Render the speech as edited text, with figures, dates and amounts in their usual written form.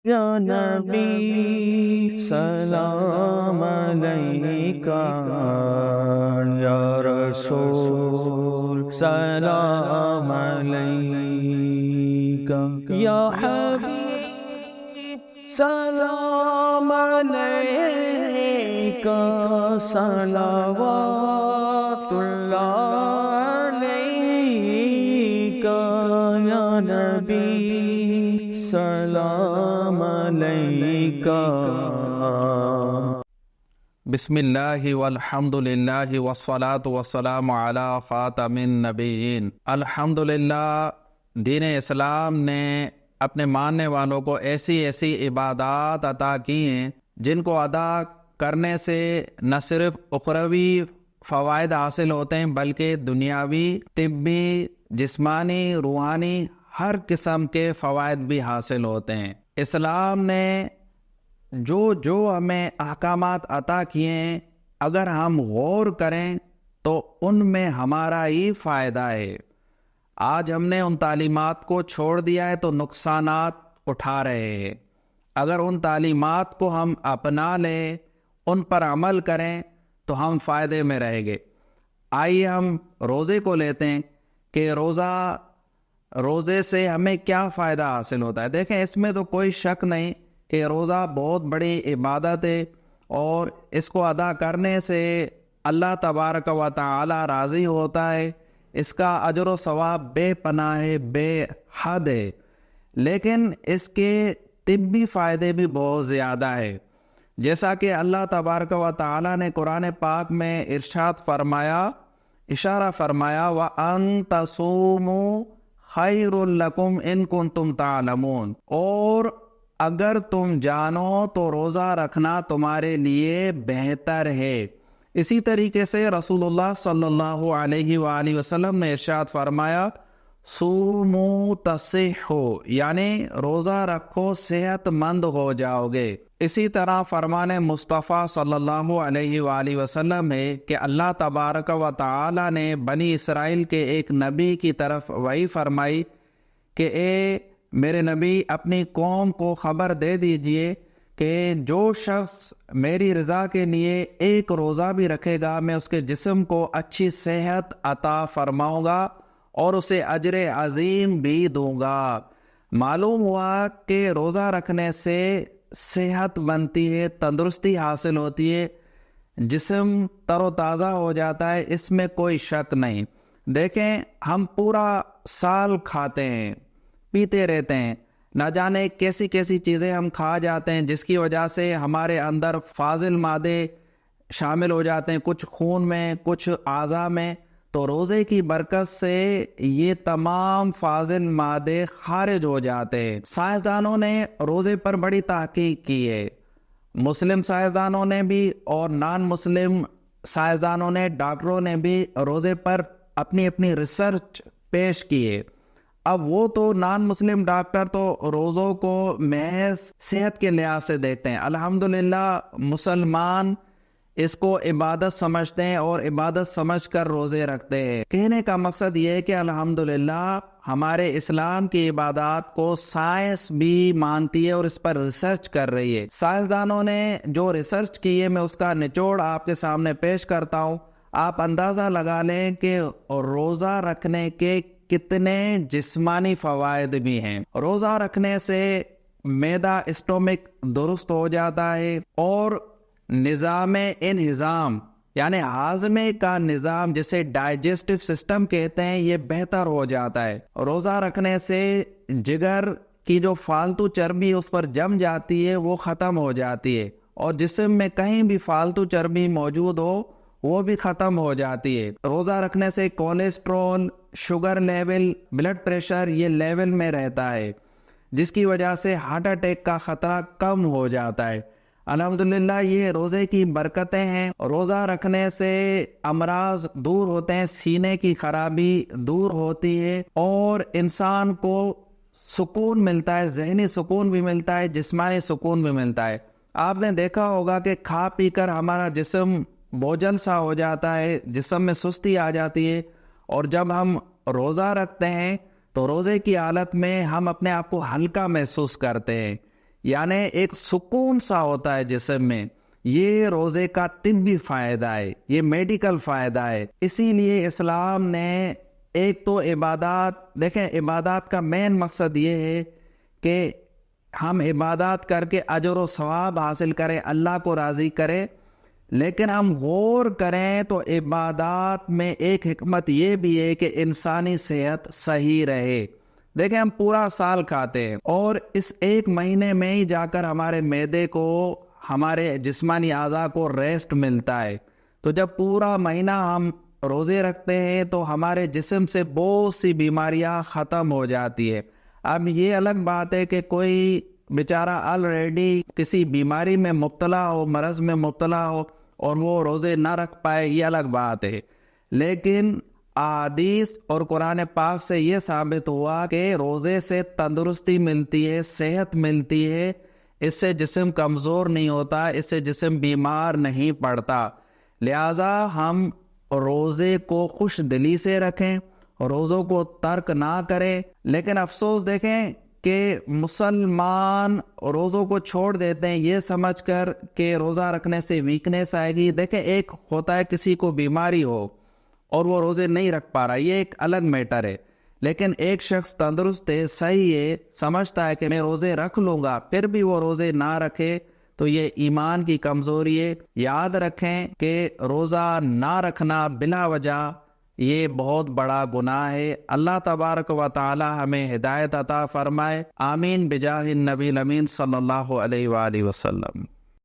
یا نبی سلام علیکہ، یا رسول سلام علیکہ، یا حبیب سلام علیکہ، صلوات اللہ علیکہ، یا نبی سلام علیکہ۔ بسم اللہ والحمد للہ والصلاة والسلام علی خاتم النبیین۔ الحمدللہ، دین اسلام نے اپنے ماننے والوں کو ایسی ایسی عبادات عطا کی ہیں جن کو ادا کرنے سے نہ صرف اخروی فوائد حاصل ہوتے ہیں بلکہ دنیاوی، طبی، جسمانی، روحانی ہر قسم کے فوائد بھی حاصل ہوتے ہیں۔ اسلام نے جو ہمیں احکامات عطا کیے ہیں، اگر ہم غور کریں تو ان میں ہمارا ہی فائدہ ہے۔ آج ہم نے ان تعلیمات کو چھوڑ دیا ہے تو نقصانات اٹھا رہے ہیں۔ اگر ان تعلیمات کو ہم اپنا لیں، ان پر عمل کریں تو ہم فائدے میں رہیں گے۔ آئیے ہم روزے کو لیتے ہیں کہ روزے سے ہمیں کیا فائدہ حاصل ہوتا ہے۔ دیکھیں، اس میں تو کوئی شک نہیں کہ روزہ بہت بڑی عبادت ہے اور اس کو ادا کرنے سے اللہ تبارک و تعالی راضی ہوتا ہے۔ اس کا اجر و ثواب بے پناہ ہے، بے حد ہے، لیکن اس کے طبی فائدے بھی بہت زیادہ ہے۔ جیسا کہ اللہ تبارک و تعالی نے قرآن پاک میں ارشاد فرمایا، اشارہ فرمایا، وَأَن تَصُومُوا خَيْرٌ لَكُمْ إِن كُنتُمْ تَعْلَمُونَ، اور اگر تم جانو تو روزہ رکھنا تمہارے لیے بہتر ہے۔ اسی طریقے سے رسول اللہ صلی اللہ علیہ وآلہ وسلم نے ارشاد فرمایا، صوموا تصحوا، یعنی روزہ رکھو صحت مند ہو جاؤ گے۔ اسی طرح فرمان مصطفیٰ صلی اللہ علیہ وآلہ وسلم ہے کہ اللہ تبارک و تعالی نے بنی اسرائیل کے ایک نبی کی طرف وحی فرمائی کہ اے میرے نبی، اپنی قوم کو خبر دے دیجئے کہ جو شخص میری رضا کے لیے ایک روزہ بھی رکھے گا، میں اس کے جسم کو اچھی صحت عطا فرماؤں گا اور اسے اجر عظیم بھی دوں گا۔ معلوم ہوا کہ روزہ رکھنے سے صحت بنتی ہے، تندرستی حاصل ہوتی ہے، جسم تر و تازہ ہو جاتا ہے، اس میں کوئی شک نہیں۔ دیکھیں، ہم پورا سال کھاتے ہیں، پیتے رہتے ہیں، نہ جانے کیسی کیسی چیزیں ہم کھا جاتے ہیں جس کی وجہ سے ہمارے اندر فاضل مادے شامل ہو جاتے ہیں، کچھ خون میں، کچھ اعضاء میں۔ تو روزے کی برکت سے یہ تمام فاضل مادے خارج ہو جاتے ہیں۔ سائنسدانوں نے روزے پر بڑی تحقیق کی ہے، مسلم سائنسدانوں نے بھی اور نان مسلم سائنسدانوں نے، ڈاکٹروں نے بھی روزے پر اپنی ریسرچ پیش کی ہے۔ اب وہ تو نان مسلم ڈاکٹر تو روزوں کو محض صحت کے لحاظ سے دیکھتے ہیں، الحمدللہ مسلمان اس کو عبادت سمجھتے ہیں اور عبادت سمجھ کر روزے رکھتے ہیں۔ کہنے کا مقصد یہ ہے کہ الحمدللہ ہمارے اسلام کی عبادات کو سائنس بھی مانتی ہے اور اس پر ریسرچ کر رہی ہے۔ سائنسدانوں نے جو ریسرچ کی ہے، میں اس کا نچوڑ آپ کے سامنے پیش کرتا ہوں۔ آپ اندازہ لگا لیں کہ روزہ رکھنے کے کتنے جسمانی فوائد بھی ہیں۔ روزہ رکھنے سے معدہ، اسٹومک درست ہو جاتا ہے اور نظام انہضام یعنی ہاضمے کا نظام، جسے ڈائجسٹو سسٹم کہتے ہیں، یہ بہتر ہو جاتا ہے۔ روزہ رکھنے سے جگر کی جو فالتو چربی اس پر جم جاتی ہے وہ ختم ہو جاتی ہے، اور جسم میں کہیں بھی فالتو چربی موجود ہو وہ بھی ختم ہو جاتی ہے۔ روزہ رکھنے سے cholesterol, sugar level, blood pressure یہ لیول میں رہتا ہے، جس کی وجہ سے ہارٹ اٹیک کا خطرہ کم ہو جاتا ہے۔ الحمدللہ یہ روزے کی برکتیں ہیں۔ روزہ رکھنے سے امراض دور ہوتے ہیں، سینے کی خرابی دور ہوتی ہے اور انسان کو سکون ملتا ہے، ذہنی سکون بھی ملتا ہے، جسمانی سکون بھی ملتا ہے۔ آپ نے دیکھا ہوگا کہ کھا پی کر ہمارا جسم بوجھل سا ہو جاتا ہے، جسم میں سستی آ جاتی ہے، اور جب ہم روزہ رکھتے ہیں تو روزے کی حالت میں ہم اپنے آپ کو ہلکا محسوس کرتے ہیں، یعنی ایک سکون سا ہوتا ہے جسم میں. یہ روزے کا طبی فائدہ ہے, یہ میڈیکل فائدہ ہے. اسی لیے اسلام نے ایک تو عبادات, دیکھیں عبادات کا مین مقصد یہ ہے کہ ہم عبادات کر کے اجر و ثواب حاصل کریں, اللہ کو راضی کریں. لیکن ہم غور کریں تو عبادات میں ایک حکمت یہ بھی ہے کہ انسانی صحت صحیح رہے. دیکھیں ہم پورا سال کھاتے ہیں اور اس ایک مہینے میں ہی جا کر ہمارے معدے کو, ہمارے جسمانی اعضاء کو ریسٹ ملتا ہے. تو جب پورا مہینہ ہم روزے رکھتے ہیں تو ہمارے جسم سے بہت سی بیماریاں ختم ہو جاتی ہے. اب یہ الگ بات ہے کہ کوئی بیچارہ آلریڈی کسی بیماری میں مبتلا ہو, مرض میں مبتلا ہو اور وہ روزے نہ رکھ پائے, یہ الگ بات ہے. لیکن احادیث اور قرآن پاک سے یہ ثابت ہوا کہ روزے سے تندرستی ملتی ہے, صحت ملتی ہے, اس سے جسم کمزور نہیں ہوتا, اس سے جسم بیمار نہیں پڑتا. لہذا ہم روزے کو خوش دلی سے رکھیں, روزوں کو ترک نہ کریں. لیکن افسوس دیکھیں کہ مسلمان روزوں کو چھوڑ دیتے ہیں یہ سمجھ کر کہ روزہ رکھنے سے ویکنیس آئے گی. دیکھیں ایک ہوتا ہے کسی کو بیماری ہو اور وہ روزے نہیں رکھ پا رہا, یہ ایک الگ میٹر ہے. لیکن ایک شخص تندرست ہے, صحیح ہے, سمجھتا ہے کہ میں روزے رکھ لوں گا, پھر بھی وہ روزے نہ رکھے تو یہ ایمان کی کمزوری ہے. یاد رکھیں کہ روزہ نہ رکھنا بلا وجہ یہ بہت بڑا گناہ ہے. اللہ تبارک و تعالی ہمیں ہدایت عطا فرمائے. آمین بجاہ النبی الامین صلی اللہ علیہ وآلہ وسلم.